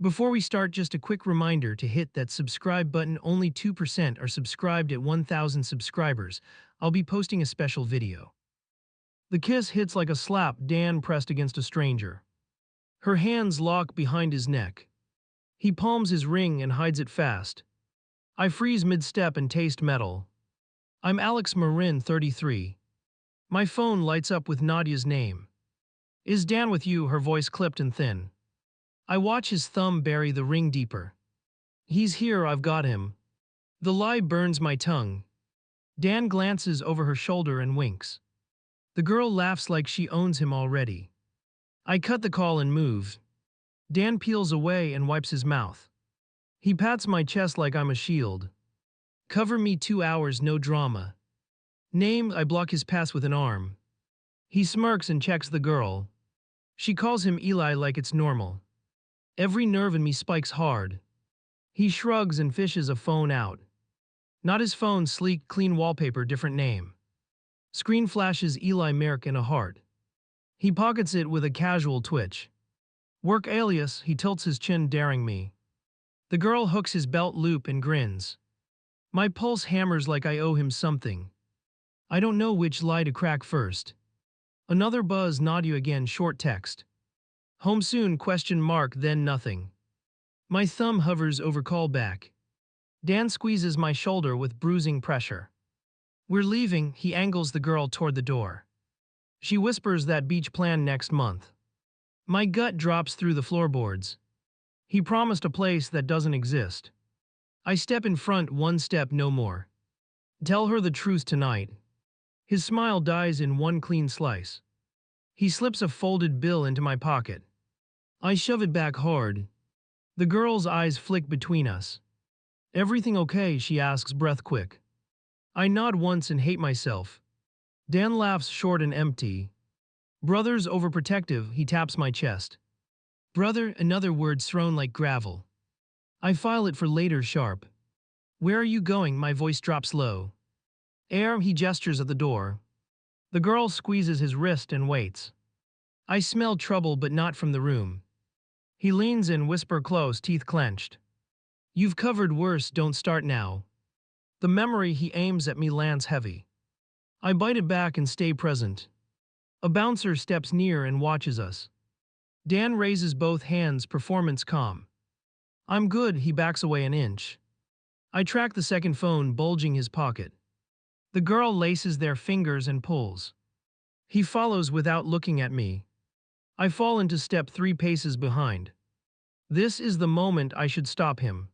Before we start, just a quick reminder to hit that subscribe button. Only 2% are subscribed at 1,000 subscribers. I'll be posting a special video. The kiss hits like a slap, Dan pressed against a stranger. Her hands lock behind his neck. He palms his ring and hides it fast. I freeze mid-step and taste metal. I'm Alex Marin, 33. My phone lights up with Nadia's name. Is Dan with you? Her voice clipped and thin. I watch his thumb bury the ring deeper. He's here, I've got him. The lie burns my tongue. Dan glances over her shoulder and winks. The girl laughs like she owns him already. I cut the call and move. Dan peels away and wipes his mouth. He pats my chest like I'm a shield. Cover me, 2 hours, no drama. Name, I block his pass with an arm. He smirks and checks the girl. She calls him Eli like it's normal. Every nerve in me spikes hard. He shrugs and fishes a phone out. Not his phone, sleek, clean wallpaper, different name. Screen flashes Eli Merrick in a heart. He pockets it with a casual twitch. Work alias, he tilts his chin, daring me. The girl hooks his belt loop and grins. My pulse hammers like I owe him something. I don't know which lie to crack first. Another buzz, Nadia again, short text. Home soon, ? Then nothing. My thumb hovers over callback. Dan squeezes my shoulder with bruising pressure. We're leaving, he angles the girl toward the door. She whispers that beach plan next month. My gut drops through the floorboards. He promised a place that doesn't exist. I step in front, one step, no more. Tell her the truth tonight. His smile dies in one clean slice. He slips a folded bill into my pocket. I shove it back hard. The girl's eyes flick between us. Everything okay? She asks, breath quick. I nod once and hate myself. Dan laughs short and empty. Brother's overprotective, he taps my chest. Brother, another word thrown like gravel. I file it for later, sharp. Where are you going? My voice drops low. Air, he gestures at the door. The girl squeezes his wrist and waits. I smell trouble, but not from the room. He leans in, whisper close, teeth clenched. You've covered worse, don't start now. The memory he aims at me lands heavy. I bite it back and stay present. A bouncer steps near and watches us. Dan raises both hands, performance calm. I'm good, he backs away an inch. I track the second phone, bulging his pocket. The girl laces their fingers and pulls. He follows without looking at me. I fall into step 3 paces behind. This is the moment I should stop him.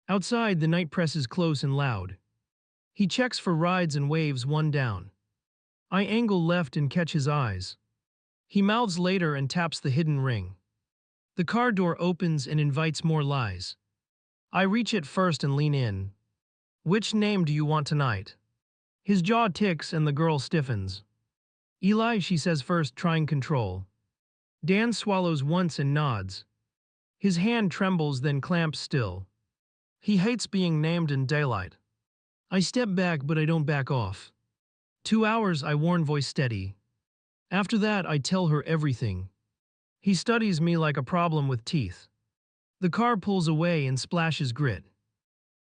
Outside, the night presses close and loud. He checks for rides and waves one down. I angle left and catch his eyes. He mouths later and taps the hidden ring. The car door opens and invites more lies. I reach it first and lean in. Which name do you want tonight? His jaw ticks and the girl stiffens. Eli, she says first, trying control. Dan swallows once and nods. His hand trembles, then clamps still. He hates being named in daylight. I step back, but I don't back off. 2 hours, I warn, voice steady. After that, I tell her everything. He studies me like a problem with teeth. The car pulls away and splashes grit.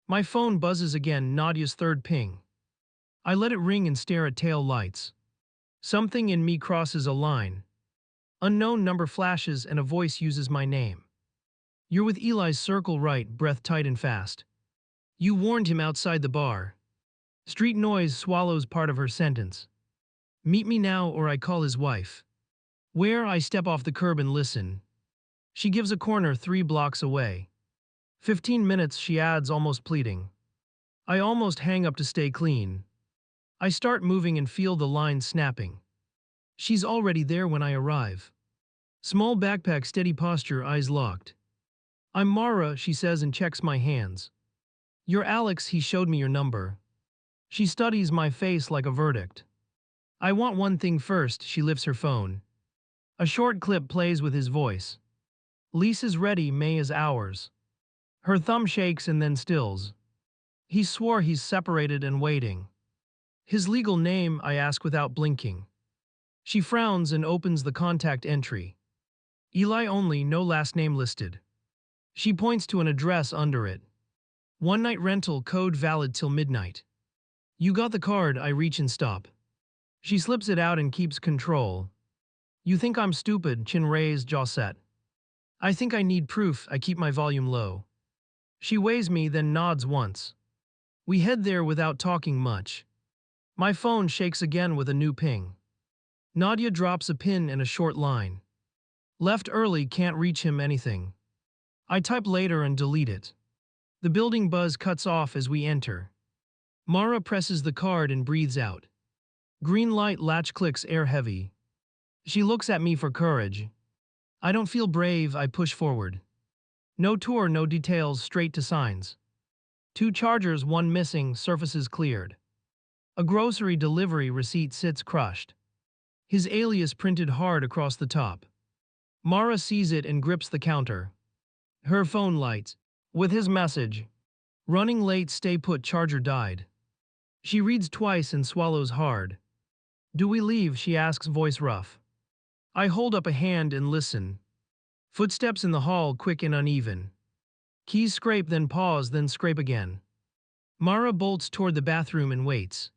My phone buzzes again, Nadia's third ping. I let it ring and stare at tail lights. Something in me crosses a line. Unknown number flashes and a voice uses my name. You're with Eli's circle right, breath tight and fast. You warned him outside the bar. Street noise swallows part of her sentence. Meet me now or I call his wife. Where? I step off the curb and listen. She gives a corner 3 blocks away. 15 minutes, she adds, almost pleading. I almost hang up to stay clean. I start moving and feel the line snapping. She's already there when I arrive. Small backpack, steady posture, eyes locked. I'm Mara, she says and checks my hands. You're Alex, he showed me your number. She studies my face like a verdict. I want one thing first, she lifts her phone. A short clip plays with his voice. Lease is ready, May is ours. Her thumb shakes and then stills. He swore he's separated and waiting. His legal name, I ask without blinking. She frowns and opens the contact entry. Eli only, no last name listed. She points to an address under it. One night rental, code valid till midnight. You got the card, I reach and stop. She slips it out and keeps control. You think I'm stupid, chin raised, jaw set. I think I need proof, I keep my volume low. She weighs me, then nods once. We head there without talking much. My phone shakes again with a new ping. Nadia drops a pin and a short line. Left early, can't reach him, anything. I type later and delete it. The building buzz cuts off as we enter. Mara presses the card and breathes out. Green light, latch clicks, air heavy. She looks at me for courage. I don't feel brave, I push forward. No tour, no details, straight to signs. 2 chargers, 1 missing, surfaces cleared. A grocery delivery receipt sits crushed. His alias printed hard across the top. Mara sees it and grips the counter. Her phone lights. With his message. Running late, stay put, charger died. She reads twice and swallows hard. Do we leave, she asks, voice rough. I hold up a hand and listen. Footsteps in the hall, quick and uneven. Keys scrape, then pause, then scrape again. Mara bolts toward the bathroom and waits.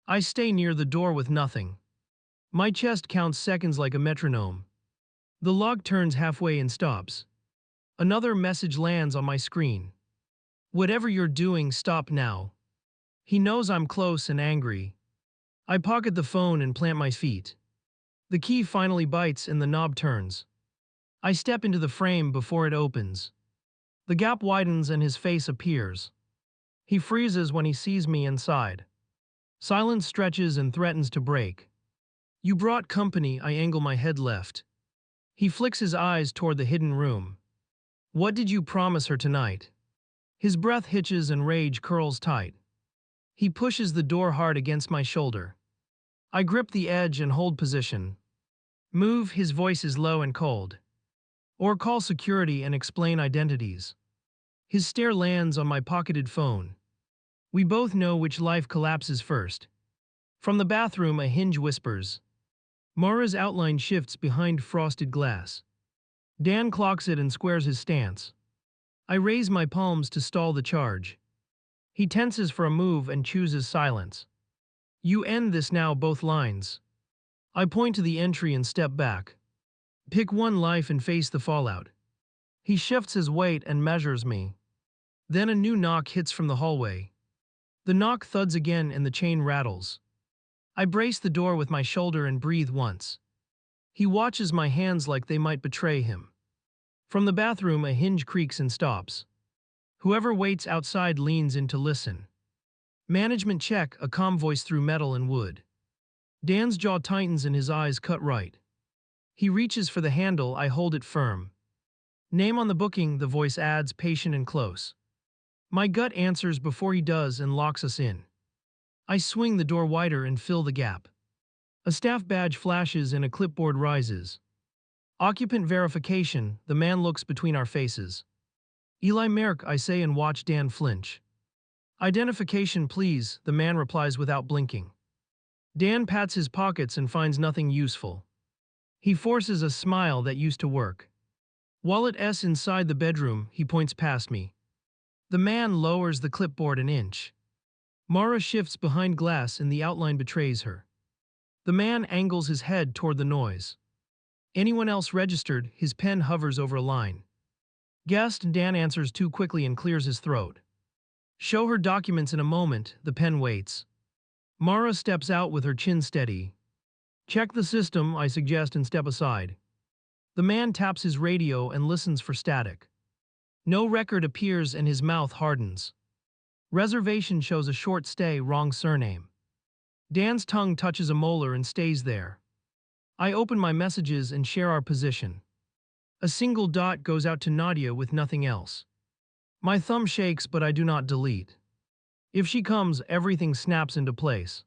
I stay near the door with nothing. My chest counts seconds like a metronome. The log turns halfway and stops. Another message lands on my screen. Whatever you're doing, stop now. He knows I'm close and angry. I pocket the phone and plant my feet. The key finally bites and the knob turns. I step into the frame before it opens. The gap widens and his face appears. He freezes when he sees me inside. Silence stretches and threatens to break. You brought company, I angle my head left. He flicks his eyes toward the hidden room. What did you promise her tonight? His breath hitches and rage curls tight. He pushes the door hard against my shoulder. I grip the edge and hold position. Move, his voice is low and cold. Or call security and explain identities. His stare lands on my pocketed phone. We both know which life collapses first. From the bathroom, a hinge whispers. Mara's outline shifts behind frosted glass. Dan clocks it and squares his stance. I raise my palms to stall the charge. He tenses for a move and chooses silence. You end this now, both lines. I point to the entry and step back. Pick one life and face the fallout. He shifts his weight and measures me. Then a new knock hits from the hallway. The knock thuds again and the chain rattles. I brace the door with my shoulder and breathe once. He watches my hands like they might betray him. From the bathroom, a hinge creaks and stops. Whoever waits outside leans in to listen. Management check, a calm voice through metal and wood. Dan's jaw tightens and his eyes cut right. He reaches for the handle, I hold it firm. Name on the booking, the voice adds, patient and close. My gut answers before he does and locks us in. I swing the door wider and fill the gap. A staff badge flashes and a clipboard rises. Occupant verification, the man looks between our faces. Eli Merrick, I say and watch Dan flinch. Identification, please, the man replies without blinking. Dan pats his pockets and finds nothing useful. He forces a smile that used to work. Wallet S inside the bedroom, he points past me. The man lowers the clipboard an inch. Mara shifts behind glass and the outline betrays her. The man angles his head toward the noise. Anyone else registered, his pen hovers over a line. Guest, Dan answers too quickly and clears his throat. Show her documents in a moment, the pen waits. Mara steps out with her chin steady. Check the system, I suggest, and step aside. The man taps his radio and listens for static. No record appears and his mouth hardens. Reservation shows a short stay, wrong surname. Dan's tongue touches a molar and stays there. I open my messages and share our position. A single dot goes out to Nadia with nothing else. My thumb shakes, but I do not delete. If she comes, everything snaps into place.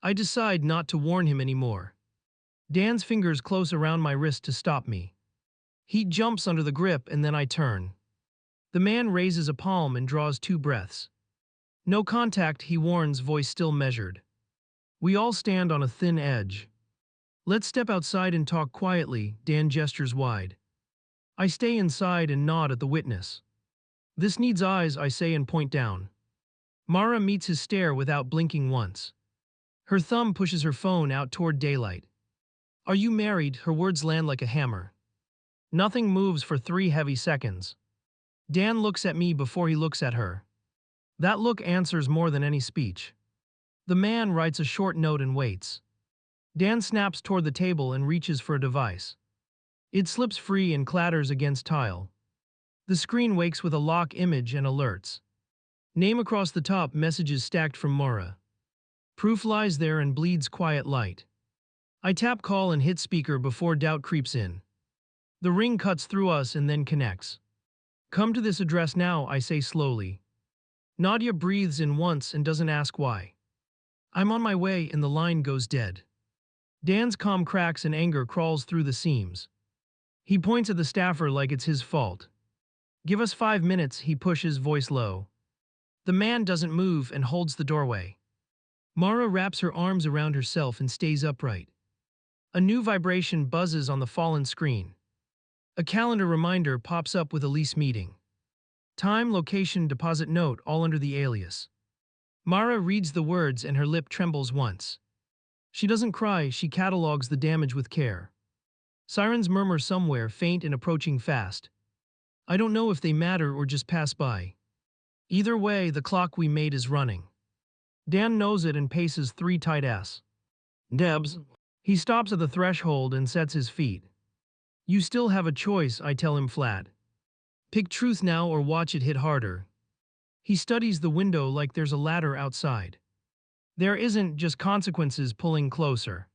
I decide not to warn him anymore. Dan's fingers close around my wrist to stop me. Heat jumps under the grip and then I turn. The man raises a palm and draws 2 breaths. No contact, he warns, voice still measured. We all stand on a thin edge. Let's step outside and talk quietly, Dan gestures wide. I stay inside and nod at the witness. This needs eyes, I say and point down. Mara meets his stare without blinking once. Her thumb pushes her phone out toward daylight. Are you married? Her words land like a hammer. Nothing moves for 3 heavy seconds. Dan looks at me before he looks at her. That look answers more than any speech. The man writes a short note and waits. Dan snaps toward the table and reaches for a device. It slips free and clatters against tile. The screen wakes with a lock image and alerts. Name across the top, messages stacked from Mara. Proof lies there and bleeds quiet light. I tap call and hit speaker before doubt creeps in. The ring cuts through us and then connects. Come to this address now, I say slowly. Nadia breathes in once and doesn't ask why. I'm on my way and the line goes dead. Dan's calm cracks and anger crawls through the seams. He points at the staffer like it's his fault. Give us 5 minutes, he pushes, voice low. The man doesn't move and holds the doorway. Mara wraps her arms around herself and stays upright. A new vibration buzzes on the fallen screen. A calendar reminder pops up with a lease meeting. Time, location, deposit note, all under the alias. Mara reads the words and her lip trembles once. She doesn't cry, she catalogs the damage with care. Sirens murmur somewhere, faint and approaching fast. I don't know if they matter or just pass by. Either way, the clock we made is running. Dan knows it and paces 3 tight s. Debs. He stops at the threshold and sets his feet. You still have a choice, I tell him flat. Pick truth now or watch it hit harder. He studies the window like there's a ladder outside. There isn't, just consequences pulling closer.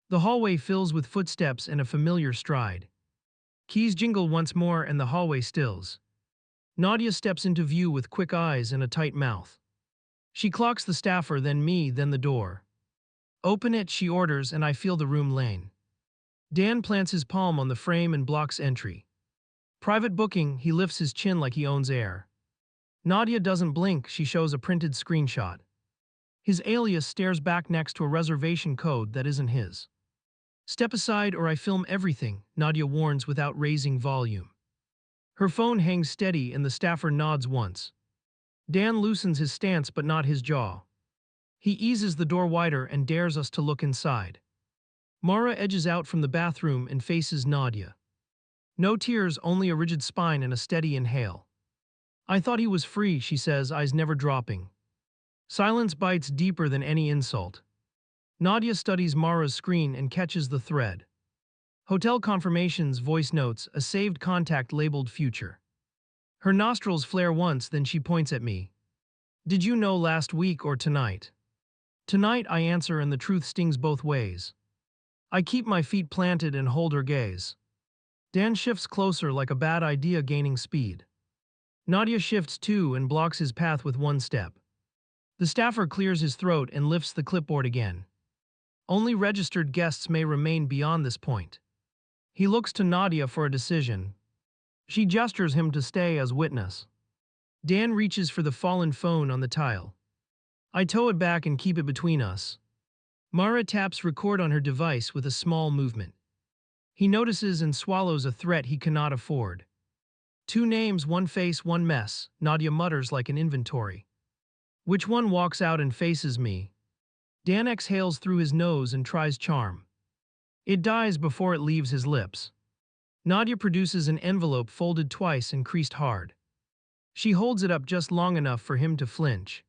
The hallway fills with footsteps and a familiar stride. Keys jingle once more and the hallway stills. Nadia steps into view with quick eyes and a tight mouth. She clocks the staffer, then me, then the door. Open it, she orders, and I feel the room lane. Dan plants his palm on the frame and blocks entry. Private booking, he lifts his chin like he owns air. Nadia doesn't blink, she shows a printed screenshot. His alias stares back next to a reservation code that isn't his. Step aside or I film everything, Nadia warns without raising volume. Her phone hangs steady and the staffer nods once. Dan loosens his stance but not his jaw. He eases the door wider and dares us to look inside. Mara edges out from the bathroom and faces Nadia. No tears, only a rigid spine and a steady inhale. I thought he was free, she says, eyes never dropping. Silence bites deeper than any insult. Nadia studies Mara's screen and catches the thread. Hotel confirmations, voice notes, a saved contact labeled future. Her nostrils flare once, then she points at me. Did you know last week or tonight? Tonight, I answer, and the truth stings both ways. I keep my feet planted and hold her gaze. Dan shifts closer like a bad idea gaining speed. Nadia shifts too and blocks his path with one step. The staffer clears his throat and lifts the clipboard again. Only registered guests may remain beyond this point. He looks to Nadia for a decision. She gestures him to stay as witness. Dan reaches for the fallen phone on the tile. I tow it back and keep it between us. Mara taps record on her device with a small movement. He notices and swallows a threat he cannot afford. 2 names, 1 face, 1 mess, Nadia mutters like an inventory. Which one walks out and faces me? Dan exhales through his nose and tries charm. It dies before it leaves his lips. Nadia produces an envelope folded twice and creased hard. She holds it up just long enough for him to flinch.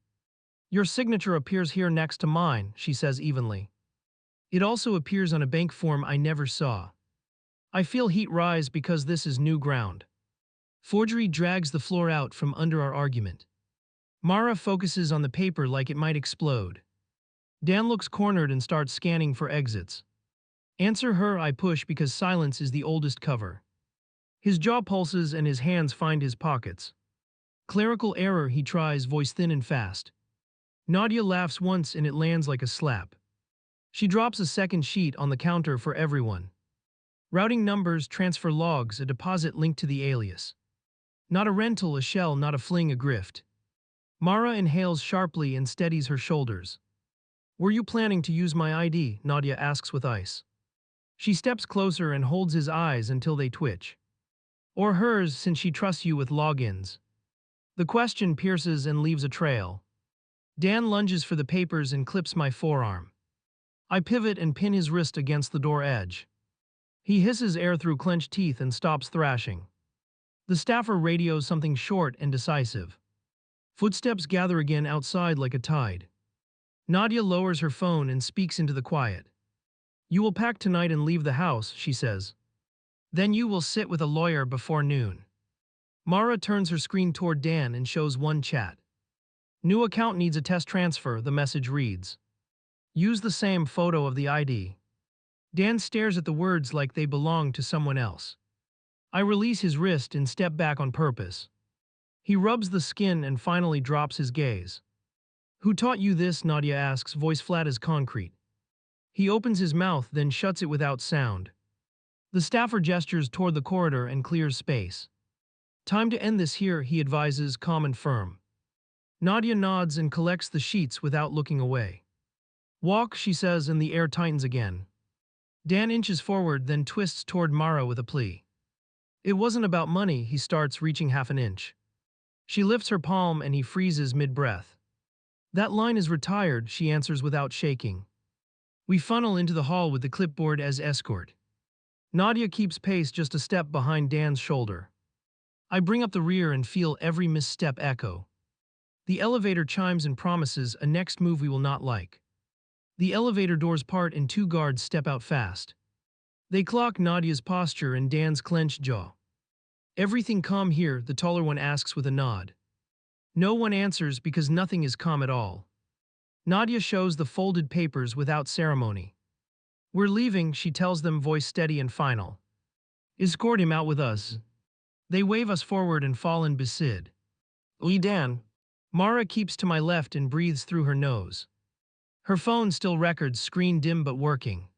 Your signature appears here next to mine, she says evenly. It also appears on a bank form I never saw. I feel heat rise because this is new ground. Forgery drags the floor out from under our argument. Mara focuses on the paper like it might explode. Dan looks cornered and starts scanning for exits. Answer her, I push because silence is the oldest cover. His jaw pulses and his hands find his pockets. Clerical error, he tries, voice thin and fast. Nadia laughs once and it lands like a slap. She drops a second sheet on the counter for everyone. Routing numbers, transfer logs, a deposit linked to the alias. Not a rental, a shell, not a fling, a grift. Mara inhales sharply and steadies her shoulders. Were you planning to use my ID? Nadia asks with ice. She steps closer and holds his eyes until they twitch. Or hers, since she trusts you with logins. The question pierces and leaves a trail. Dan lunges for the papers and clips my forearm. I pivot and pin his wrist against the door edge. He hisses air through clenched teeth and stops thrashing. The staffer radios something short and decisive. Footsteps gather again outside like a tide. Nadia lowers her phone and speaks into the quiet. "You will pack tonight and leave the house," she says. "Then you will sit with a lawyer before noon." Mara turns her screen toward Dan and shows one chat. "New account needs a test transfer," the message reads. "Use the same photo of the ID." Dan stares at the words like they belong to someone else. I release his wrist and step back on purpose. He rubs the skin and finally drops his gaze. "Who taught you this?" Nadia asks, voice flat as concrete. He opens his mouth, then shuts it without sound. The staffer gestures toward the corridor and clears space. "Time to end this here," he advises, calm and firm. Nadia nods and collects the sheets without looking away. "Walk," she says, and the air tightens again. Dan inches forward, then twists toward Mara with a plea. "It wasn't about money," he starts, reaching half an inch. She lifts her palm and he freezes mid-breath. "That line is retired," she answers without shaking. We funnel into the hall with the clipboard as escort. Nadia keeps pace just a step behind Dan's shoulder. I bring up the rear and feel every misstep echo. The elevator chimes and promises a next move we will not like. The elevator doors part and two guards step out fast. They clock Nadia's posture and Dan's clenched jaw. "Everything calm here?" the taller one asks with a nod. No one answers because nothing is calm at all. Nadia shows the folded papers without ceremony. "We're leaving," she tells them, voice steady and final. "Escort him out with us." They wave us forward and fall in beside. "Oui, Dan." Mara keeps to my left and breathes through her nose. Her phone still records, screen dim but working.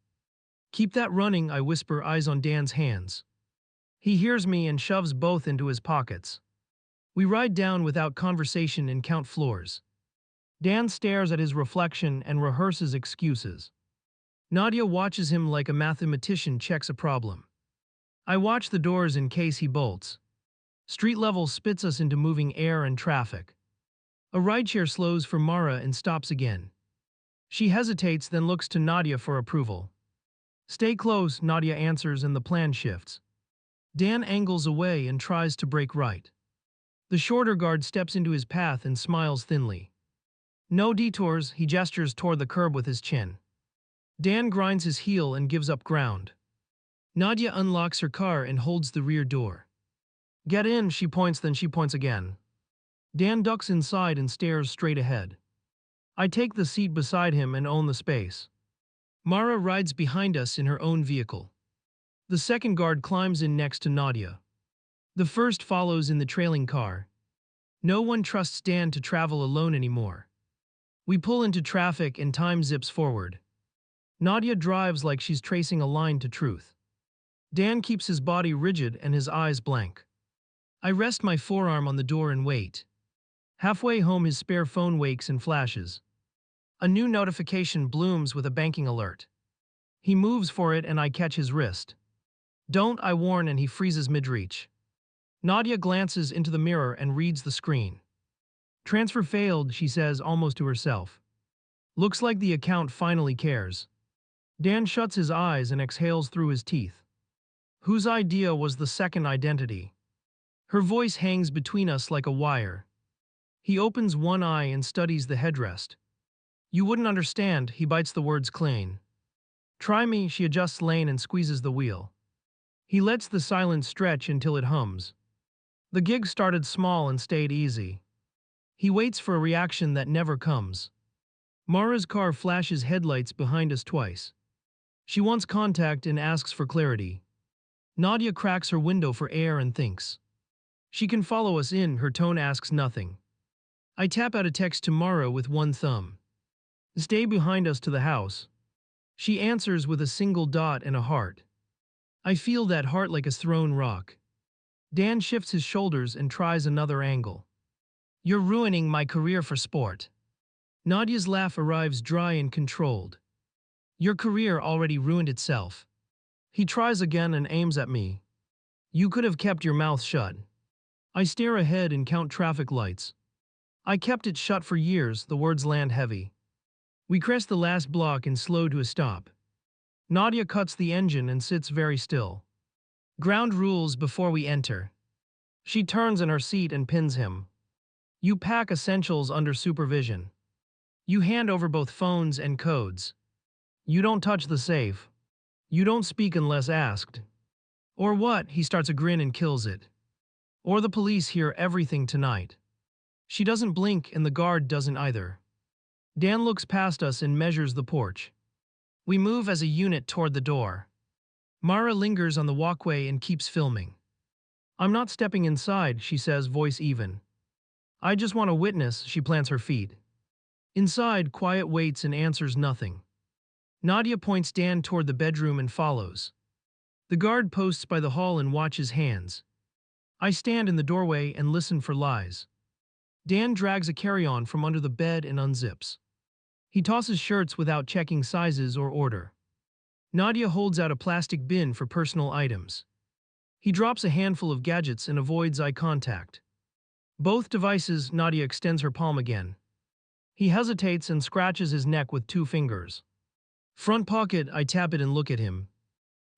"Keep that running," I whisper, eyes on Dan's hands. He hears me and shoves both into his pockets. We ride down without conversation and count floors. Dan stares at his reflection and rehearses excuses. Nadia watches him like a mathematician checks a problem. I watch the doors in case he bolts. Street level spits us into moving air and traffic. A rideshare slows for Mara and stops again. She hesitates, then looks to Nadia for approval. "Stay close," Nadia answers, and the plan shifts. Dan angles away and tries to break right. The shorter guard steps into his path and smiles thinly. "No detours," he gestures toward the curb with his chin. Dan grinds his heel and gives up ground. Nadia unlocks her car and holds the rear door. "Get in," she points, then she points again. Dan ducks inside and stares straight ahead. I take the seat beside him and own the space. Mara rides behind us in her own vehicle. The second guard climbs in next to Nadia. The first follows in the trailing car. No one trusts Dan to travel alone anymore. We pull into traffic and time zips forward. Nadia drives like she's tracing a line to truth. Dan keeps his body rigid and his eyes blank. I rest my forearm on the door and wait. Halfway home, his spare phone wakes and flashes. A new notification blooms with a banking alert. He moves for it and I catch his wrist. "Don't," I warn, and he freezes mid-reach. Nadia glances into the mirror and reads the screen. "Transfer failed," she says almost to herself. Looks like the account finally cares. Dan shuts his eyes and exhales through his teeth. "Whose idea was the second identity?" Her voice hangs between us like a wire. He opens one eye and studies the headrest. "You wouldn't understand," he bites the words clean. "Try me," she adjusts lane and squeezes the wheel. He lets the silence stretch until it hums. The gig started small and stayed easy. He waits for a reaction that never comes. Mara's car flashes headlights behind us twice. She wants contact and asks for clarity. Nadia cracks her window for air and thinks. She can follow us in, her tone asks nothing. I tap out a text to Mara with one thumb. "Stay behind us to the house." She answers with a single dot and a heart. I feel that heart like a thrown rock. Dan shifts his shoulders and tries another angle. "You're ruining my career for sport." Nadia's laugh arrives dry and controlled. "Your career already ruined itself." He tries again and aims at me. You could have kept your mouth shut. I stare ahead and count traffic lights. I kept it shut for years, the words land heavy. We crest the last block and slow to a stop. Nadia cuts the engine and sits very still. Ground rules before we enter. She turns in her seat and pins him. You pack essentials under supervision. You hand over both phones and codes. You don't touch the safe. You don't speak unless asked. Or what? He starts a grin and kills it. Or the police hear everything tonight. She doesn't blink and the guard doesn't either. Dan looks past us and measures the porch. We move as a unit toward the door. Mara lingers on the walkway and keeps filming. I'm not stepping inside, she says, voice even. I just want to witness, she plants her feet. Inside, Quiet waits and answers nothing. Nadia points Dan toward the bedroom and follows. The guard posts by the hall and watches hands. I stand in the doorway and listen for lies. Dan drags a carry-on from under the bed and unzips. He tosses shirts without checking sizes or order. Nadia holds out a plastic bin for personal items. He drops a handful of gadgets and avoids eye contact. Both devices, Nadia extends her palm again. He hesitates and scratches his neck with 2 fingers. Front pocket, I tap it and look at him.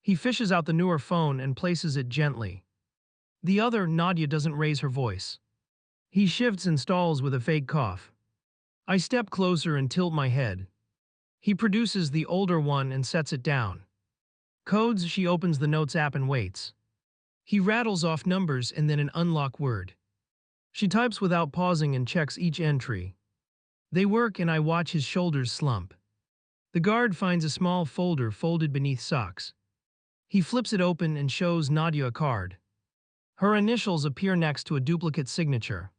He fishes out the newer phone and places it gently. The other, Nadia doesn't raise her voice. He shifts and stalls with a fake cough. I step closer and tilt my head. He produces the older one and sets it down. Codes, she opens the Notes app and waits. He rattles off numbers and then an unlock word. She types without pausing and checks each entry. They work and I watch his shoulders slump. The guard finds a small folder folded beneath socks. He flips it open and shows Nadia a card. Her initials appear next to a duplicate signature.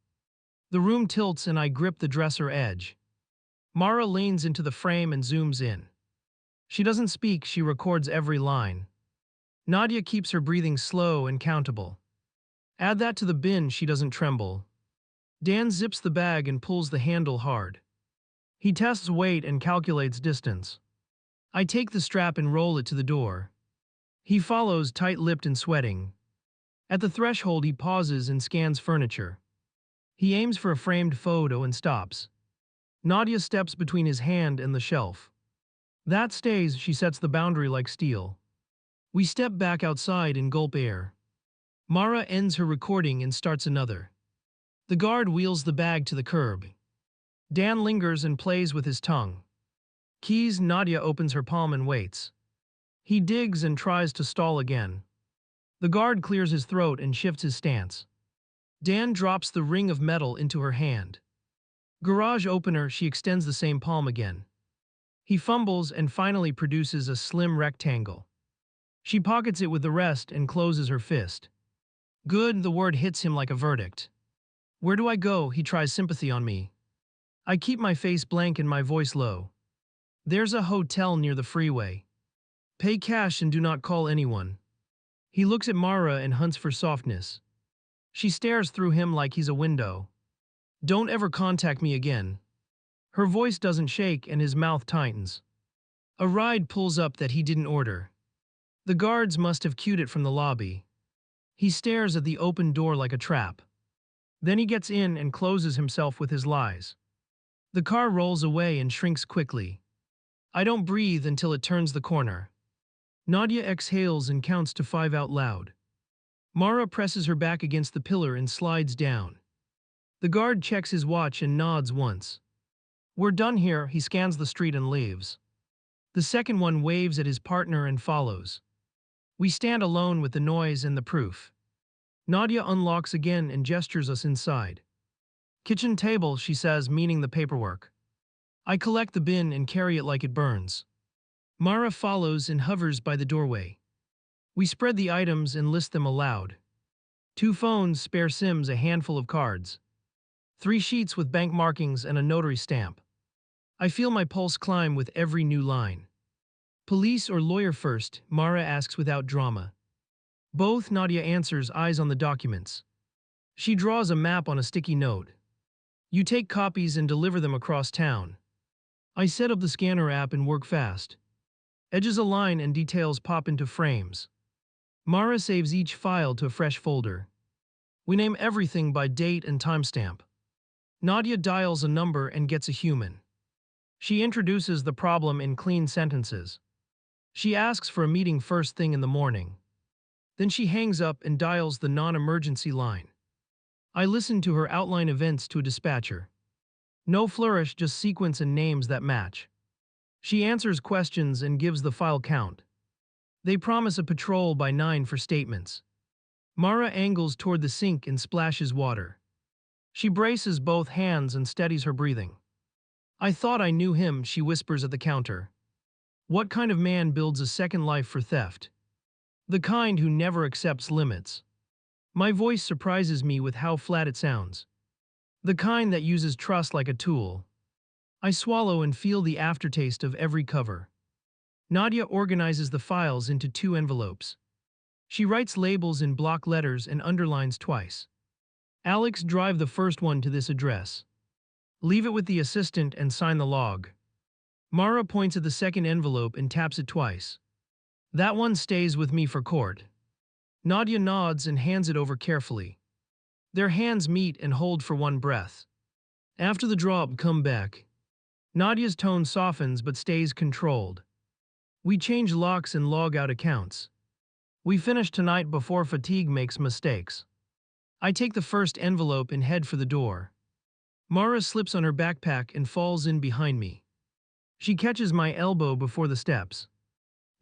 The room tilts and I grip the dresser edge. Mara leans into the frame and zooms in. She doesn't speak, she records every line. Nadia keeps her breathing slow and countable. Add that to the bin, she doesn't tremble. Dan zips the bag and pulls the handle hard. He tests weight and calculates distance. I take the strap and roll it to the door. He follows, tight-lipped and sweating. At the threshold he pauses and scans furniture. He aims for a framed photo and stops. Nadia steps between his hand and the shelf. That stays, she sets the boundary like steel. We step back outside and gulp air. Mara ends her recording and starts another. The guard wheels the bag to the curb. Dan lingers and plays with his tongue. Keys, Nadia opens her palm and waits. He digs and tries to stall again. The guard clears his throat and shifts his stance. Dan drops the ring of metal into her hand. Garage opener, she extends the same palm again. He fumbles and finally produces a slim rectangle. She pockets it with the rest and closes her fist. Good, the word hits him like a verdict. Where do I go? He tries sympathy on me. I keep my face blank and my voice low. There's a hotel near the freeway. Pay cash and do not call anyone. He looks at Mara and hunts for softness. She stares through him like he's a window. Don't ever contact me again. Her voice doesn't shake and his mouth tightens. A ride pulls up that he didn't order. The guards must have cued it from the lobby. He stares at the open door like a trap. Then he gets in and closes himself with his lies. The car rolls away and shrinks quickly. I don't breathe until it turns the corner. Nadia exhales and counts to 5 out loud. Mara presses her back against the pillar and slides down. The guard checks his watch and nods once. We're done here, he scans the street and leaves. The second one waves at his partner and follows. We stand alone with the noise and the proof. Nadia unlocks again and gestures us inside. Kitchen table, she says, meaning the paperwork. I collect the bin and carry it like it burns. Mara follows and hovers by the doorway. We spread the items and list them aloud. 2 phones, spare SIMs, a handful of cards. 3 sheets with bank markings and a notary stamp. I feel my pulse climb with every new line. Police or lawyer first, Mara asks without drama. Both, Nadia answers, eyes on the documents. She draws a map on a sticky note. You take copies and deliver them across town. I set up the scanner app and work fast. Edges align and details pop into frames. Mara saves each file to a fresh folder. We name everything by date and timestamp. Nadia dials a number and gets a human. She introduces the problem in clean sentences. She asks for a meeting first thing in the morning. Then she hangs up and dials the non-emergency line. I listen to her outline events to a dispatcher. No flourish, just sequence and names that match. She answers questions and gives the file count. They promise a patrol by 9 for statements. Mara angles toward the sink and splashes water. She braces both hands and steadies her breathing. I thought I knew him, she whispers at the counter. What kind of man builds a second life for theft? The kind who never accepts limits. My voice surprises me with how flat it sounds. The kind that uses trust like a tool. I swallow and feel the aftertaste of every cover. Nadia organizes the files into 2 envelopes. She writes labels in block letters and underlines twice. Alex, drive the first one to this address. Leave it with the assistant and sign the log. Mara points at the second envelope and taps it twice. That one stays with me for court. Nadia nods and hands it over carefully. Their hands meet and hold for one breath. After the drop, come back. Nadia's tone softens but stays controlled. We change locks and log out accounts. We finish tonight before fatigue makes mistakes. I take the first envelope and head for the door. Mara slips on her backpack and falls in behind me. She catches my elbow before the steps.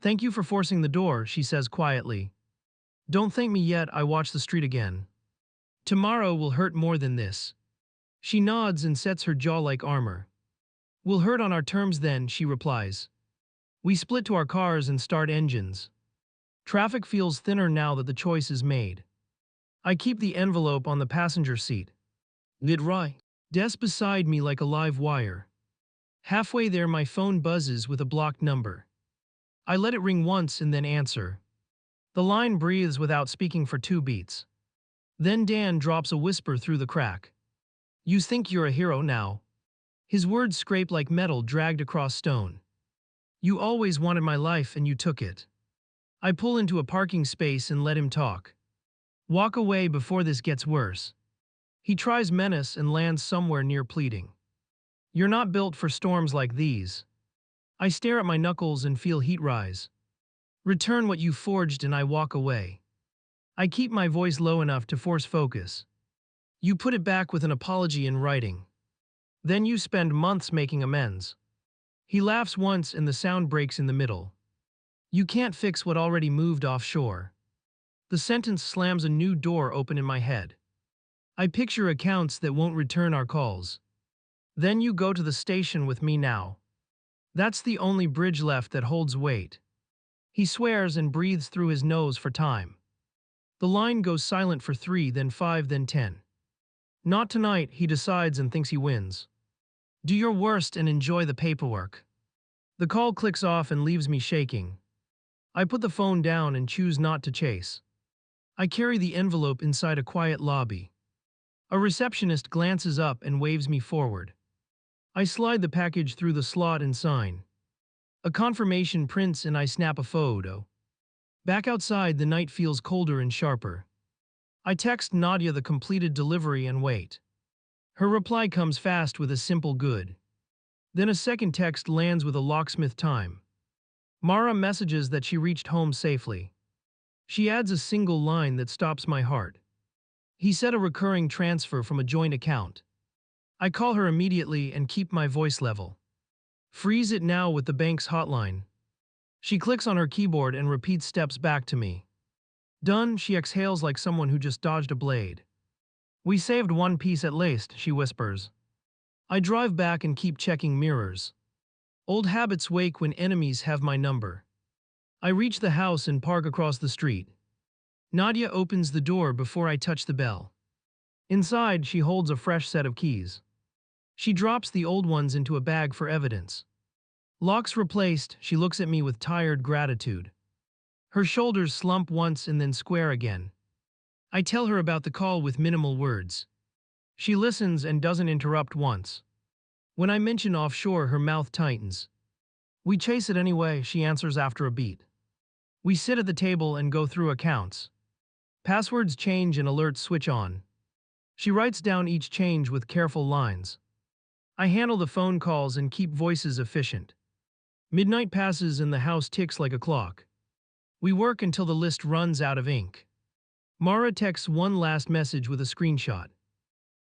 Thank you for forcing the door, she says quietly. Don't thank me yet, I watch the street again. Tomorrow will hurt more than this. She nods and sets her jaw like armor. We'll hurt on our terms then, she replies. We split to our cars and start engines. Traffic feels thinner now that the choice is made. I keep the envelope on the passenger seat. Lid right. Desk beside me like a live wire. Halfway there, my phone buzzes with a blocked number. I let it ring once and then answer. The line breathes without speaking for 2 beats. Then Dan drops a whisper through the crack. You think you're a hero now? His words scrape like metal dragged across stone. You always wanted my life and you took it. I pull into a parking space and let him talk. Walk away before this gets worse. He tries menace and lands somewhere near pleading. You're not built for storms like these. I stare at my knuckles and feel heat rise. Return what you forged and I walk away. I keep my voice low enough to force focus. You put it back with an apology in writing. Then you spend months making amends. He laughs once and the sound breaks in the middle. You can't fix what already moved offshore. The sentence slams a new door open in my head. I picture accounts that won't return our calls. Then you go to the station with me now. That's the only bridge left that holds weight. He swears and breathes through his nose for time. The line goes silent for 3, then 5, then 10. Not tonight, he decides and thinks he wins. Do your worst and enjoy the paperwork. The call clicks off and leaves me shaking. I put the phone down and choose not to chase. I carry the envelope inside a quiet lobby. A receptionist glances up and waves me forward. I slide the package through the slot and sign. A confirmation prints and I snap a photo. Back outside, the night feels colder and sharper. I text Nadia the completed delivery and wait. Her reply comes fast with a simple good. Then a second text lands with a locksmith time. Mara messages that she reached home safely. She adds a single line that stops my heart. He said a recurring transfer from a joint account. I call her immediately and keep my voice level. Freeze it now with the bank's hotline. She clicks on her keyboard and repeats steps back to me. Done, she exhales like someone who just dodged a blade. We saved one piece at least, she whispers. I drive back and keep checking mirrors. Old habits wake when enemies have my number. I reach the house and park across the street. Nadia opens the door before I touch the bell. Inside, she holds a fresh set of keys. She drops the old ones into a bag for evidence. Locks replaced, she looks at me with tired gratitude. Her shoulders slump once and then square again. I tell her about the call with minimal words. She listens and doesn't interrupt once. When I mention offshore, her mouth tightens. We chase it anyway, she answers after a beat. We sit at the table and go through accounts. Passwords change and alerts switch on. She writes down each change with careful lines. I handle the phone calls and keep voices efficient. Midnight passes and the house ticks like a clock. We work until the list runs out of ink. Mara texts one last message with a screenshot.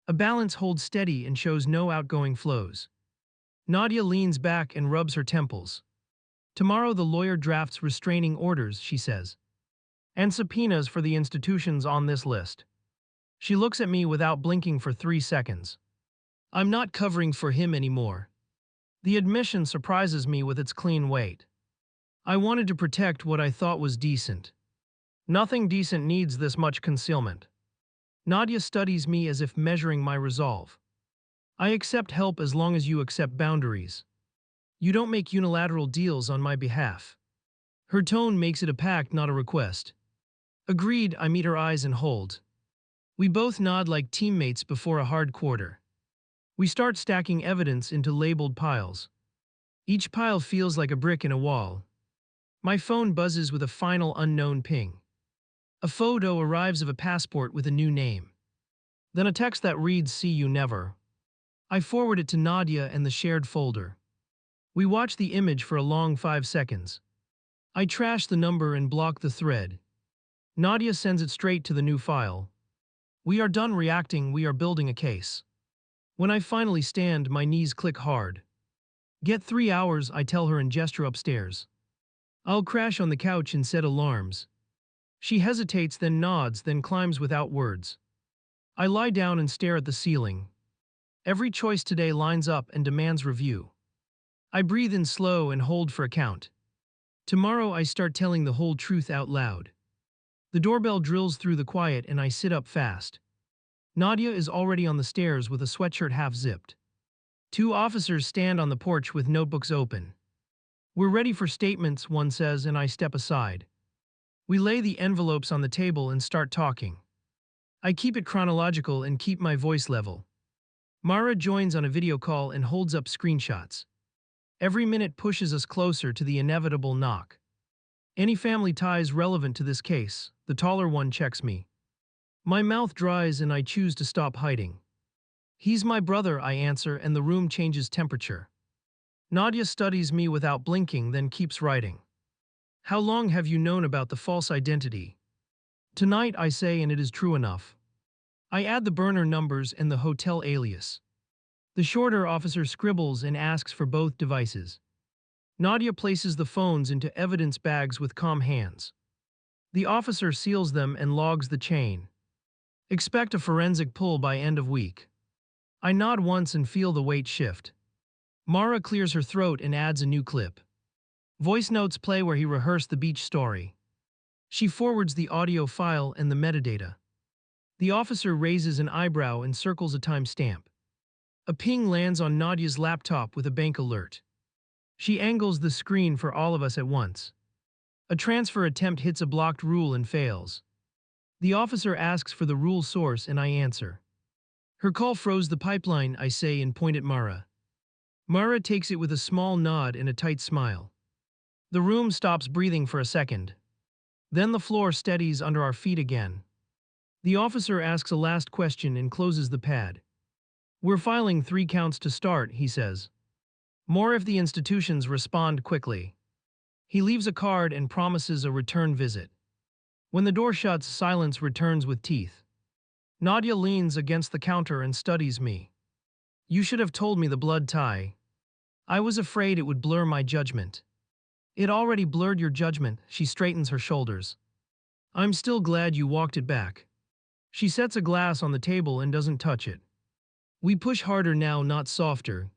A balance holds steady and shows no outgoing flows. Nadia leans back and rubs her temples. Tomorrow the lawyer drafts restraining orders, she says, and subpoenas for the institutions on this list. She looks at me without blinking for 3 seconds. I'm not covering for him anymore. The admission surprises me with its clean weight. I wanted to protect what I thought was decent. Nothing decent needs this much concealment. Nadia studies me as if measuring my resolve. I accept help as long as you accept boundaries. You don't make unilateral deals on my behalf. Her tone makes it a pact, not a request. Agreed, I meet her eyes and hold. We both nod like teammates before a hard quarter. We start stacking evidence into labeled piles. Each pile feels like a brick in a wall. My phone buzzes with a final unknown ping. A photo arrives of a passport with a new name. Then a text that reads, "See you never." I forward it to Nadia and the shared folder. We watch the image for a long 5 seconds. I trash the number and block the thread. Nadia sends it straight to the new file. We are done reacting, we are building a case. When I finally stand, my knees click hard. Get 3 hours, I tell her and gesture upstairs. I'll crash on the couch and set alarms. She hesitates, then nods, then climbs without words. I lie down and stare at the ceiling. Every choice today lines up and demands review. I breathe in slow and hold for a count. Tomorrow I start telling the whole truth out loud. The doorbell drills through the quiet and I sit up fast. Nadia is already on the stairs with a sweatshirt half zipped. 2 officers stand on the porch with notebooks open. We're ready for statements, one says, and I step aside. We lay the envelopes on the table and start talking. I keep it chronological and keep my voice level. Mara joins on a video call and holds up screenshots. Every minute pushes us closer to the inevitable knock. Any family ties relevant to this case? The taller one checks me. My mouth dries and I choose to stop hiding. He's my brother, I answer, and the room changes temperature. Nadia studies me without blinking, then keeps writing. How long have you known about the false identity? Tonight, I say, and it is true enough. I add the burner numbers and the hotel alias. The shorter officer scribbles and asks for both devices. Nadia places the phones into evidence bags with calm hands. The officer seals them and logs the chain. Expect a forensic pull by end of week. I nod once and feel the weight shift. Mara clears her throat and adds a new clip. Voice notes play where he rehearsed the beach story. She forwards the audio file and the metadata. The officer raises an eyebrow and circles a timestamp. A ping lands on Nadia's laptop with a bank alert. She angles the screen for all of us at once. A transfer attempt hits a blocked rule and fails. The officer asks for the rule source and I answer. Her call froze the pipeline, I say, and point at Mara. Mara takes it with a small nod and a tight smile. The room stops breathing for a second. Then the floor steadies under our feet again. The officer asks a last question and closes the pad. We're filing 3 counts to start, he says. More if the institutions respond quickly. He leaves a card and promises a return visit. When the door shuts, silence returns with teeth. Nadia leans against the counter and studies me. You should have told me the blood tie. I was afraid it would blur my judgment. It already blurred your judgment, she straightens her shoulders. I'm still glad you walked it back. She sets a glass on the table and doesn't touch it. We push harder now, not softer.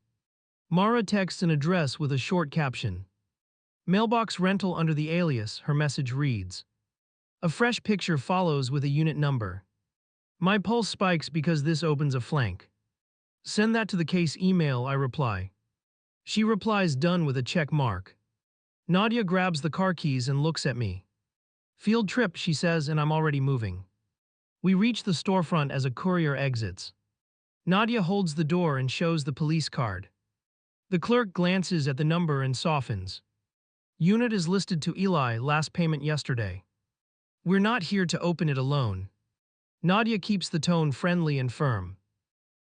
Mara texts an address with a short caption. Mailbox rental under the alias, her message reads. A fresh picture follows with a unit number. My pulse spikes because this opens a flank. Send that to the case email, I reply. She replies done with a check mark. Nadia grabs the car keys and looks at me. Field trip, she says, and I'm already moving. We reach the storefront as a courier exits. Nadia holds the door and shows the police card. The clerk glances at the number and softens. Unit is listed to Eli, last payment yesterday. We're not here to open it alone. Nadia keeps the tone friendly and firm.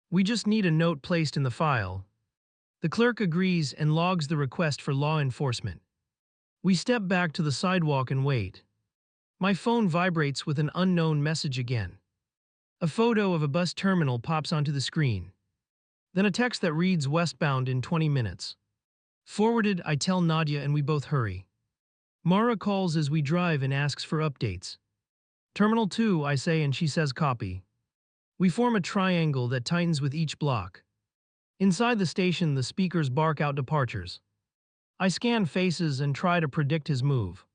We just need a note placed in the file. The clerk agrees and logs the request for law enforcement. We step back to the sidewalk and wait. My phone vibrates with an unknown message again. A photo of a bus terminal pops onto the screen. Then a text that reads westbound in 20 minutes. Forwarded, I tell Nadia and we both hurry. Mara calls as we drive and asks for updates. Terminal 2, I say, and she says copy. We form a triangle that tightens with each block. Inside the station, the speakers bark out departures. I scan faces and try to predict his move.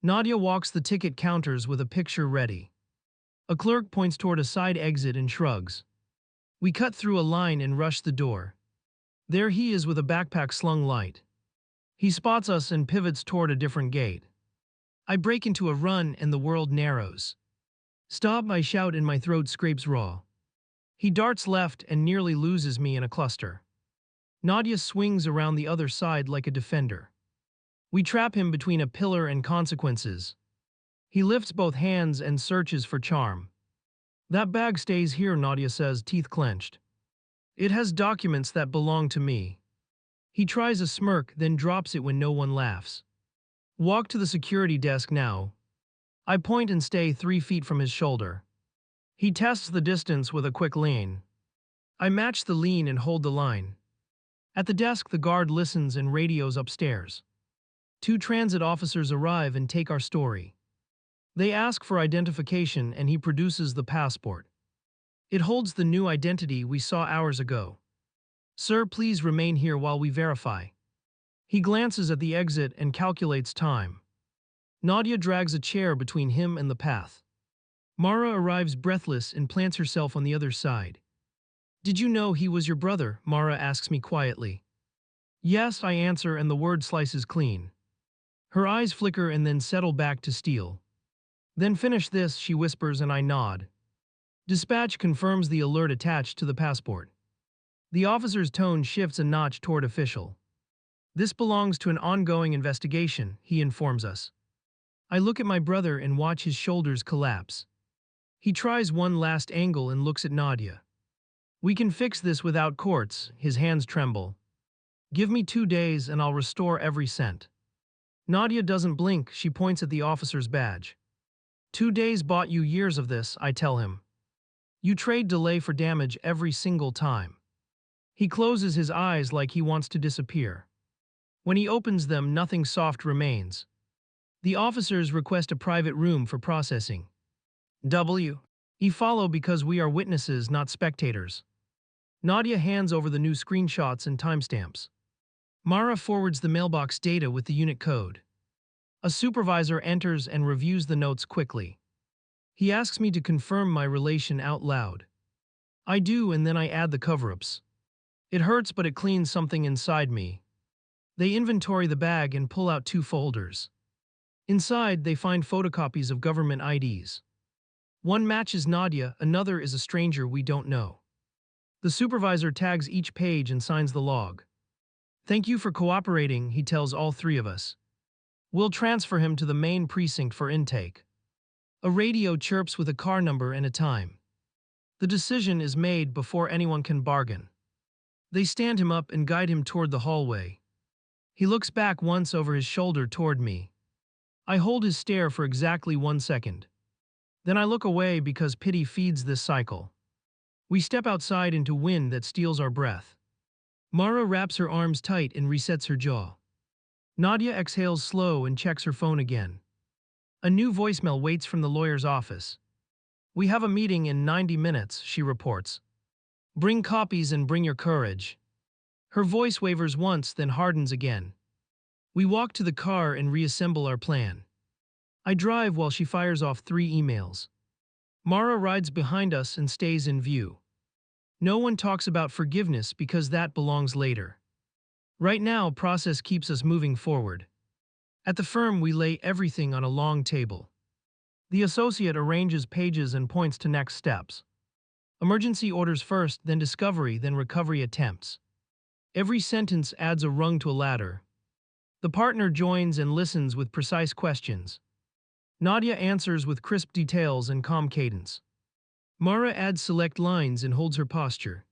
Nadia walks the ticket counters with a picture ready. A clerk points toward a side exit and shrugs. We cut through a line and rush the door. There he is with a backpack slung light. He spots us and pivots toward a different gate. I break into a run and the world narrows. Stop, I shout and my throat scrapes raw. He darts left and nearly loses me in a cluster. Nadia swings around the other side like a defender. We trap him between a pillar and consequences. He lifts both hands and searches for charm. That bag stays here, Nadia says, teeth clenched. It has documents that belong to me. He tries a smirk, then drops it when no one laughs. Walk to the security desk now. I point and stay 3 feet from his shoulder. He tests the distance with a quick lean. I match the lean and hold the line. At the desk, the guard listens and radios upstairs. 2 transit officers arrive and take our story. They ask for identification and he produces the passport. It holds the new identity we saw hours ago. Sir, please remain here while we verify. He glances at the exit and calculates time. Nadia drags a chair between him and the path. Mara arrives breathless and plants herself on the other side. Did you know he was your brother? Mara asks me quietly. Yes, I answer, and the word slices clean. Her eyes flicker and then settle back to steel. Then finish this, she whispers, and I nod. Dispatch confirms the alert attached to the passport. The officer's tone shifts a notch toward official. This belongs to an ongoing investigation, he informs us. I look at my brother and watch his shoulders collapse. He tries one last angle and looks at Nadia. We can fix this without courts, his hands tremble. Give me 2 days and I'll restore every cent. Nadia doesn't blink, she points at the officer's badge. 2 days bought you years of this, I tell him. You trade delay for damage every single time. He closes his eyes like he wants to disappear. When he opens them, nothing soft remains. The officers request a private room for processing. We follow because we are witnesses, not spectators. Nadia hands over the new screenshots and timestamps. Mara forwards the mailbox data with the unit code. A supervisor enters and reviews the notes quickly. He asks me to confirm my relation out loud. I do, and then I add the cover-ups. It hurts, but it cleans something inside me. They inventory the bag and pull out 2 folders. Inside, they find photocopies of government IDs. One matches Nadia, another is a stranger we don't know. The supervisor tags each page and signs the log. Thank you for cooperating, he tells all 3 of us. We'll transfer him to the main precinct for intake. A radio chirps with a car number and a time. The decision is made before anyone can bargain. They stand him up and guide him toward the hallway. He looks back once over his shoulder toward me. I hold his stare for exactly 1 second. Then I look away because pity feeds this cycle. We step outside into wind that steals our breath. Mara wraps her arms tight and resets her jaw. Nadia exhales slow and checks her phone again. A new voicemail waits from the lawyer's office. We have a meeting in 90 minutes, she reports. Bring copies and bring your courage. Her voice wavers once, then hardens again. We walk to the car and reassemble our plan. I drive while she fires off 3 emails. Mara rides behind us and stays in view. No one talks about forgiveness because that belongs later. Right now, process keeps us moving forward. At the firm, we lay everything on a long table. The associate arranges pages and points to next steps. Emergency orders first, then discovery, then recovery attempts. Every sentence adds a rung to a ladder. The partner joins and listens with precise questions. Nadia answers with crisp details and calm cadence. Mara adds select lines and holds her posture.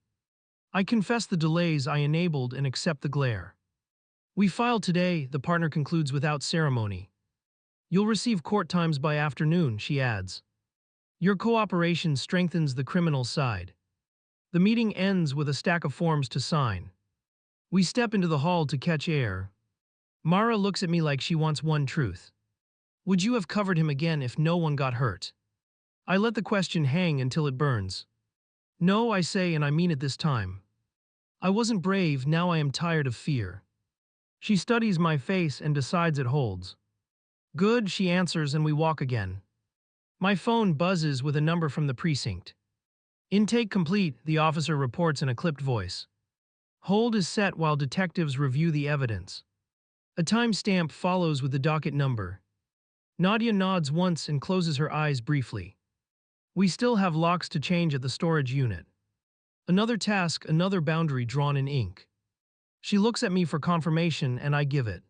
I confess the delays I enabled and accept the glare. We file today, the partner concludes without ceremony. You'll receive court times by afternoon, she adds. Your cooperation strengthens the criminal side. The meeting ends with a stack of forms to sign. We step into the hall to catch air. Mara looks at me like she wants one truth. Would you have covered him again if no one got hurt? I let the question hang until it burns. No, I say, and I mean it this time. I wasn't brave, now I am tired of fear. She studies my face and decides it holds. Good, she answers, and we walk again. My phone buzzes with a number from the precinct. Intake complete, the officer reports in a clipped voice. Hold is set while detectives review the evidence. A timestamp follows with the docket number. Nadia nods once and closes her eyes briefly. We still have locks to change at the storage unit. Another task, another boundary drawn in ink. She looks at me for confirmation and I give it.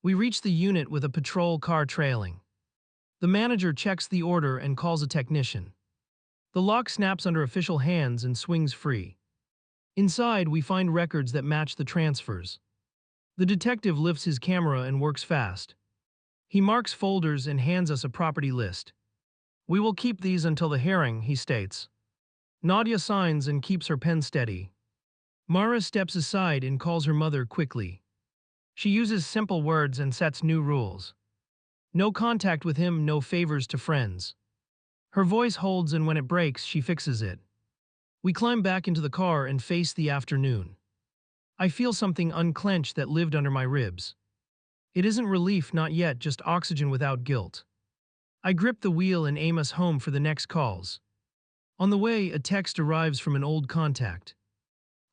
We reach the unit with a patrol car trailing. The manager checks the order and calls a technician. The lock snaps under official hands and swings free. Inside, we find records that match the transfers. The detective lifts his camera and works fast. He marks folders and hands us a property list. We will keep these until the hearing, he states. Nadia signs and keeps her pen steady. Mara steps aside and calls her mother quickly. She uses simple words and sets new rules. No contact with him, no favors to friends. Her voice holds, and when it breaks, she fixes it. We climb back into the car and face the afternoon. I feel something unclench that lived under my ribs. It isn't relief, not yet, just oxygen without guilt. I grip the wheel and aim us home for the next calls. On the way, a text arrives from an old contact.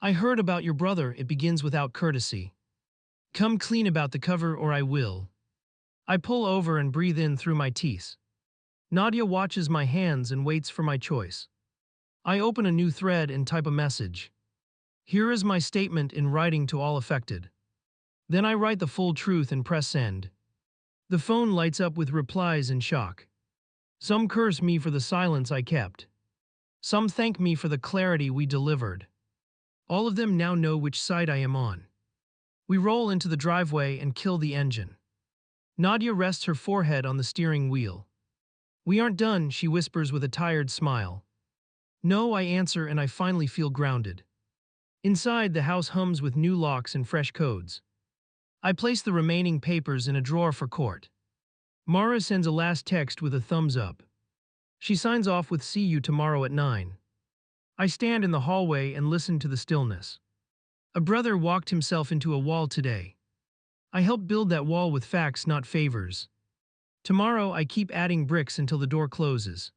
I heard about your brother, it begins without courtesy. Come clean about the cover or I will. I pull over and breathe in through my teeth. Nadia watches my hands and waits for my choice. I open a new thread and type a message. Here is my statement in writing to all affected. Then I write the full truth and press send. The phone lights up with replies in shock. Some curse me for the silence I kept. Some thank me for the clarity we delivered. All of them now know which side I am on. We roll into the driveway and kill the engine. Nadia rests her forehead on the steering wheel. We aren't done, she whispers with a tired smile. No, I answer, and I finally feel grounded. Inside, the house hums with new locks and fresh codes. I place the remaining papers in a drawer for court. Mara sends a last text with a thumbs up. She signs off with "See you tomorrow at 9." I stand in the hallway and listen to the stillness. A brother walked himself into a wall today. I help build that wall with facts, not favors. Tomorrow I keep adding bricks until the door closes.